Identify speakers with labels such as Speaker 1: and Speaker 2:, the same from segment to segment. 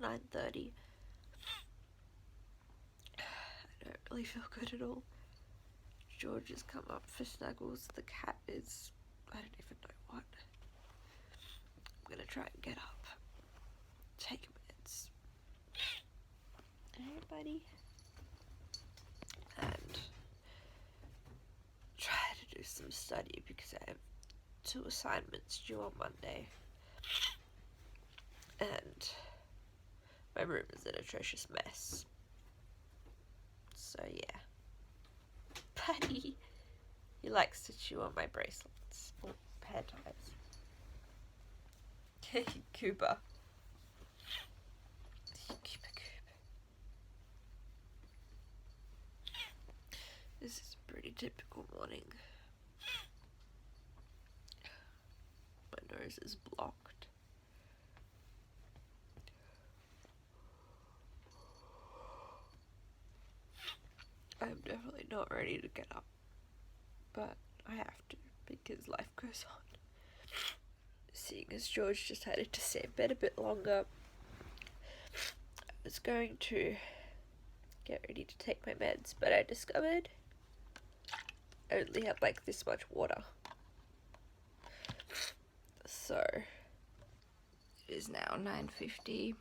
Speaker 1: 9:30. I don't really feel good at all. George has come up for snuggles. The cat is, I don't even know what. I'm gonna try and get up, take meds. Hey, buddy. And try to do some study because I have 2 assignments due on Monday. And my room is an atrocious mess. So yeah. Buddy. He likes to chew on my bracelets or hair ties. Hey, Cooper. Cooper. This is a pretty typical morning. My nose is blocked. I'm definitely not ready to get up, but I have to because life goes on. Seeing as George decided to stay in bed a bit longer, I was going to get ready to take my meds, but I discovered I only had like this much water. So it is now 9:50.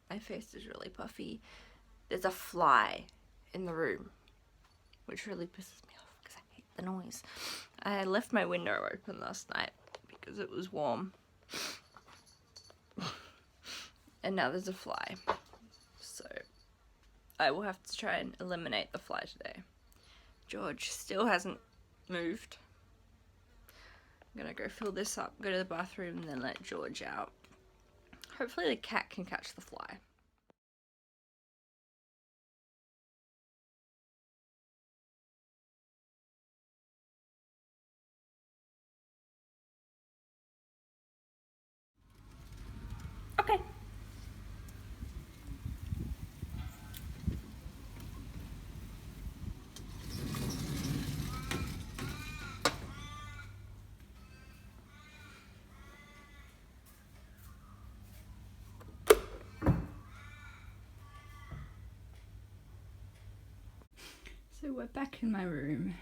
Speaker 1: My face is really puffy. There's a fly in the room, which really pisses me off because I hate the noise. I left my window open last night because it was warm. And now there's a fly. So I will have to try and eliminate the fly today. George still hasn't moved. I'm gonna go fill this up, go to the bathroom, and then let George out. Hopefully the cat can catch the fly. Okay. So we're back in my room.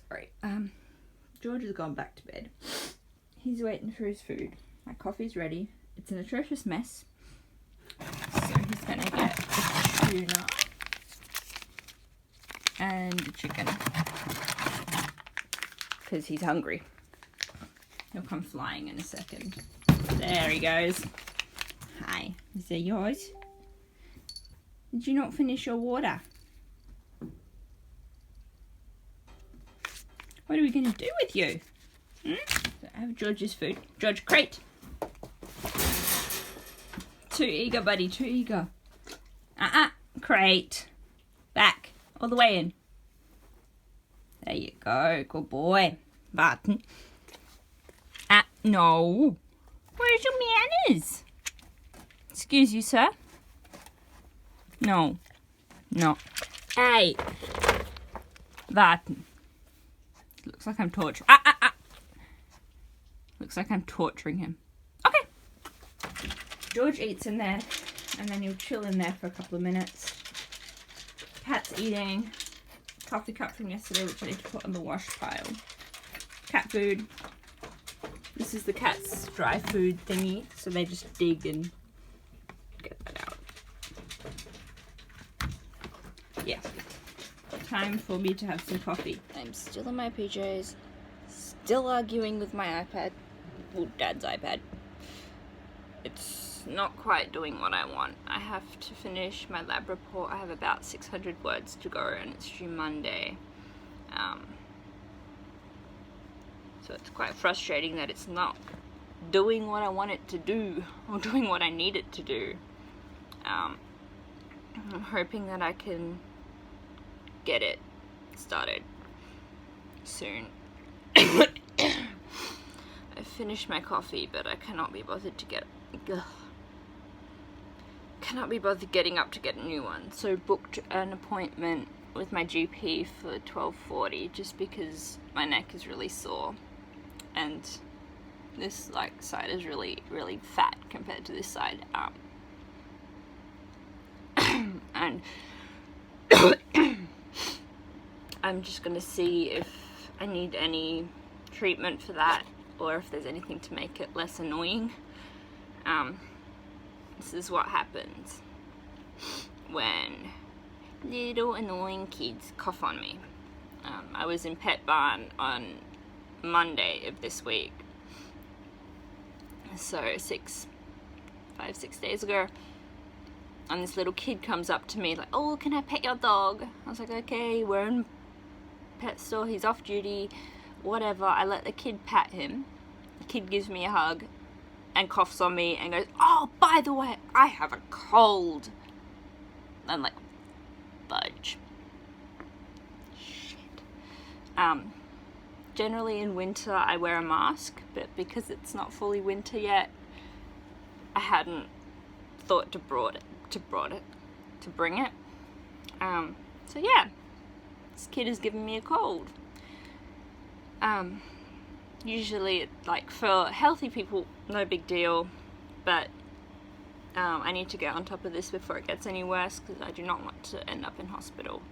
Speaker 1: Sorry. George has gone back to bed. He's waiting for his food. My coffee's ready. It's an atrocious mess. So he's gonna get a tuna and a chicken. Because he's hungry. He'll come flying in a second. There he goes. Hi. Is that yours? Did you not finish your water? What are we going to do with you? So I have George's food. George, crate. Too eager, buddy. Too eager. Crate. Back. All the way in. There you go. Good boy. Button. No. Where's your manners? Excuse you, sir. No. Hey. Button. Looks like I'm torturing. Looks like I'm torturing him. Okay. George eats in there, and then he'll chill in there for a couple of minutes. Cat's eating. Coffee cup from yesterday, which I need to put on the wash pile. Cat food. This is the cat's dry food thingy, so they just dig and get that out. Yeah. Time for me to have some coffee. I'm still in my PJs, still arguing with my iPad. Well, Dad's iPad. It's not quite doing what I want. I have to finish my lab report. I have about 600 words to go, and it's due Monday. So it's quite frustrating that it's not doing what I want it to do, or doing what I need it to do. I'm hoping that I can get it started soon. I finished my coffee, but I cannot be bothered to getting up to get a new one. So booked an appointment with my GP for 12:40 just because my neck is really sore, and this side is really fat compared to this side. and I'm just gonna see if I need any treatment for that or if there's anything to make it less annoying. This is what happens when little annoying kids cough on me. I was in Pet Barn on Monday of this week, so 5-6 days ago, and this little kid comes up to me like, oh, can I pet your dog? I was like, okay, we're in pet store, he's off duty, whatever. I let the kid pat him. The kid gives me a hug and coughs on me and goes, oh, by the way, I have a cold. I'm like, fudge. Shit. Generally in winter I wear a mask, but because it's not fully winter yet, I hadn't thought to bring it. So yeah, this kid has given me a cold. Usually, like, for healthy people, no big deal, but I need to get on top of this before it gets any worse, because I do not want to end up in hospital,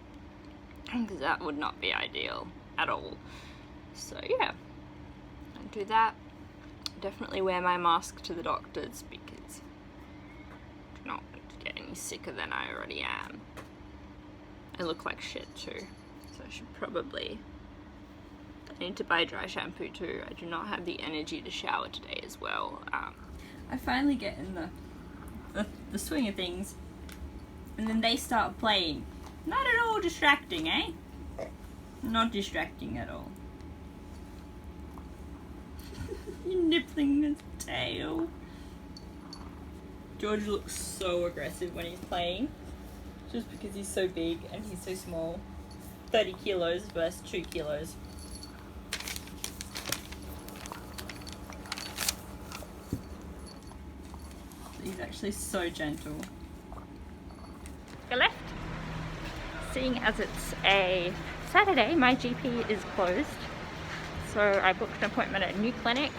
Speaker 1: because that would not be ideal at all. So yeah, I'll do that. Definitely wear my mask to the doctors, because I do not want to get any sicker than I already am. I look like shit too, so I should probably... I need to buy dry shampoo too. I do not have the energy to shower today as well. I finally get in the swing of things, and then they start playing. Not at all distracting, eh? Not distracting at all. You're nippling his tail. George looks so aggressive when he's playing, just because he's so big and he's so small. 30 kilos versus 2 kilos. He's actually so gentle. Go left. Seeing as it's a Saturday, my GP is closed. So I booked an appointment at a new clinic,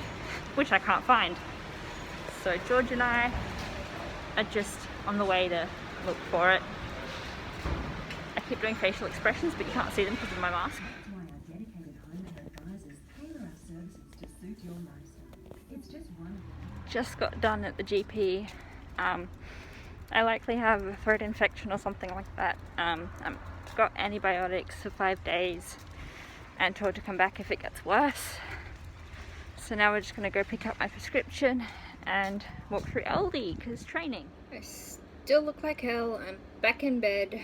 Speaker 1: which I can't find. So George and I are just on the way to look for it. I keep doing facial expressions, but you can't see them because of my mask. Just got done at the GP. I likely have a throat infection or something like that. I've got antibiotics for 5 days and told to come back if it gets worse. So now we're just going to go pick up my prescription and walk through Aldi because training. I still look like hell. I'm back in bed.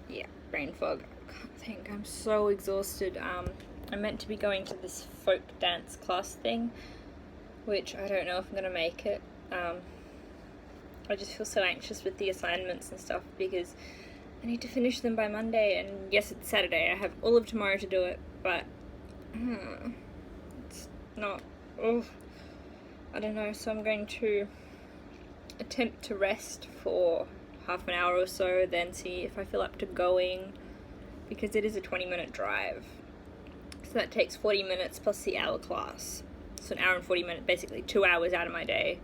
Speaker 1: Yeah, brain fog. I can't think. I'm so exhausted. I'm meant to be going to this folk dance class thing, which I don't know if I'm going to make it. I just feel so anxious with the assignments and stuff because I need to finish them by Monday, and yes, it's Saturday. I have all of tomorrow to do it, but it's not, I don't know, so I'm going to attempt to rest for half an hour or so, then see if I feel up to going, because it is a 20-minute drive. So that takes 40 minutes plus the hour class. So an hour and 40 minutes, basically 2 hours out of my day,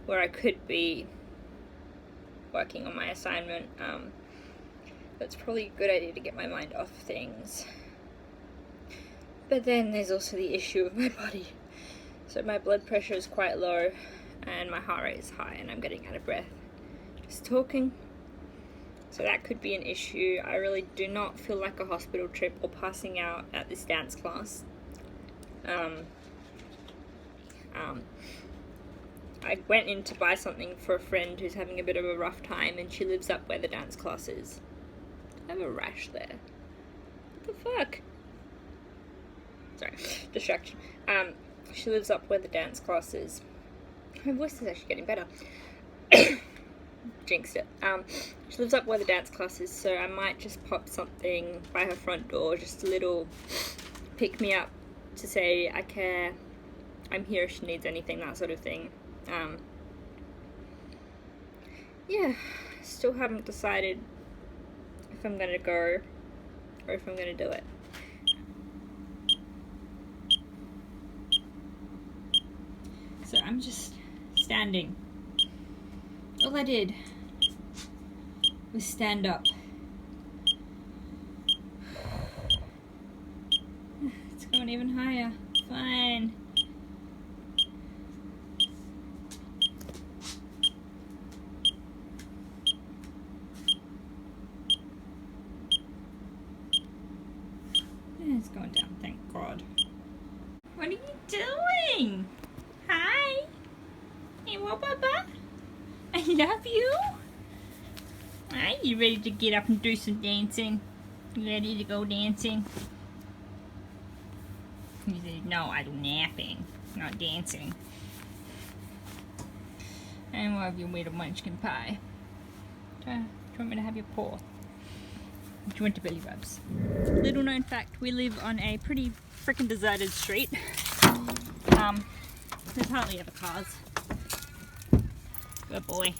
Speaker 1: where I could be working on my assignment. That's probably a good idea to get my mind off things. But then there's also the issue of my body. So my blood pressure is quite low, and my heart rate is high, and I'm getting out of breath just talking. So that could be an issue. I really do not feel like a hospital trip or passing out at this dance class. I went in to buy something for a friend who's having a bit of a rough time, and she lives up where the dance class is. I have a rash there. What the fuck? Sorry, distraction. She lives up where the dance class is. My voice is actually getting better. Jinxed it. She lives up where the dance class is, so I might just pop something by her front door, just a little pick me up to say I care, I'm here if she needs anything, that sort of thing. Yeah, still haven't decided if I'm gonna go or if I'm gonna do it. So I'm just standing. All I did with stand up. It's going even higher. Fine. It's going down, thank God. What are you doing? Hi. Hey, what, Papa? I love you. Are you ready to get up and do some dancing? You ready to go dancing? He said, no, I'm napping, not dancing. And we'll have your little munchkin pie. Do you want me to have your paw? Do you want to belly rubs? Little known fact, we live on a pretty freaking deserted street. There's hardly ever cars. Good boy.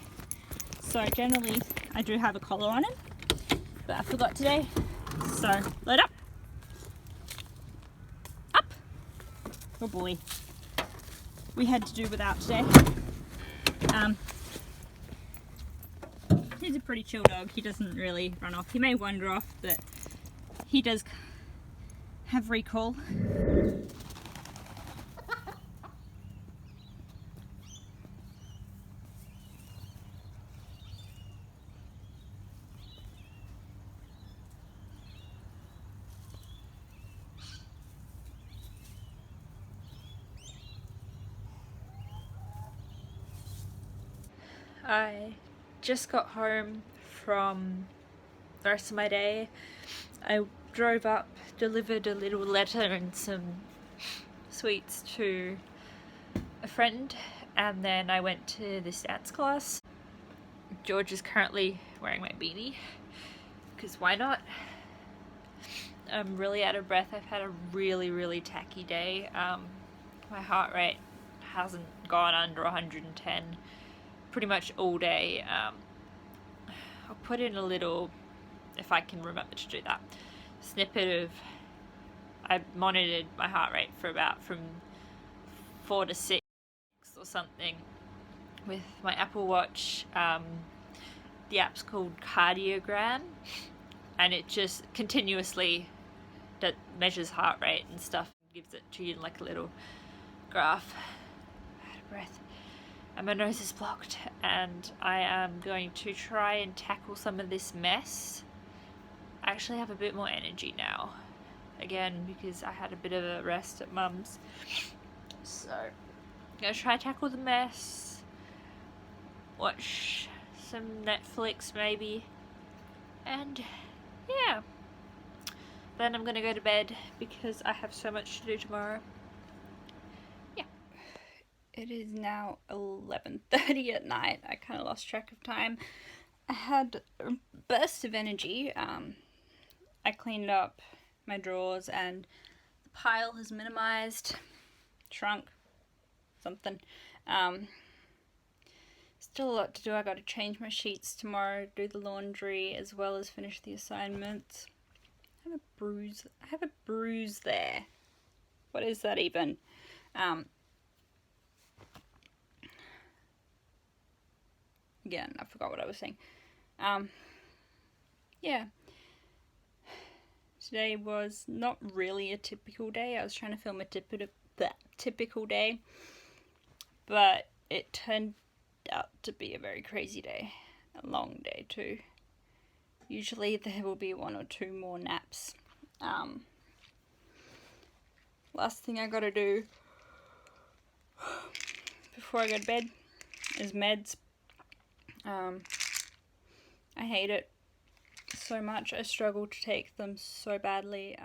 Speaker 1: So generally I do have a collar on him, but I forgot today. So load up. Up. Good boy. We had to do without today. He's a pretty chill dog. He doesn't really run off. He may wander off, but he does have recall. I just got home from the rest of my day. I drove up, delivered a little letter and some sweets to a friend, and then I went to this dance class. George is currently wearing my beanie, because why not? I'm really out of breath. I've had a really tacky day. My heart rate hasn't gone under 110 pretty much all day. I'll put in a little, if I can remember to do that, snippet of, I monitored my heart rate for about from 4 to 6 or something with my Apple Watch. The app's called Cardiogram, and it just continuously measures heart rate and stuff, gives it to you in like a little graph. Out of breath. And my nose is blocked, and I am going to try and tackle some of this mess. I actually have a bit more energy now, again, because I had a bit of a rest at Mum's. So I'm gonna try to tackle the mess, watch some Netflix maybe, and yeah, then I'm gonna go to bed because I have so much to do tomorrow. It is now 11:30 at night. I kind of lost track of time. I had a burst of energy. I cleaned up my drawers and the pile has minimized, shrunk, something. Still a lot to do. I got to change my sheets tomorrow, do the laundry, as well as finish the assignments. I have a bruise there. What is that even? Again, I forgot what I was saying. Yeah. Today was not really a typical day. I was trying to film a typical day, but it turned out to be a very crazy day. A long day too. Usually there will be 1 or 2 more naps. Last thing I gotta do before I go to bed is meds. I hate it so much. I struggle to take them so badly.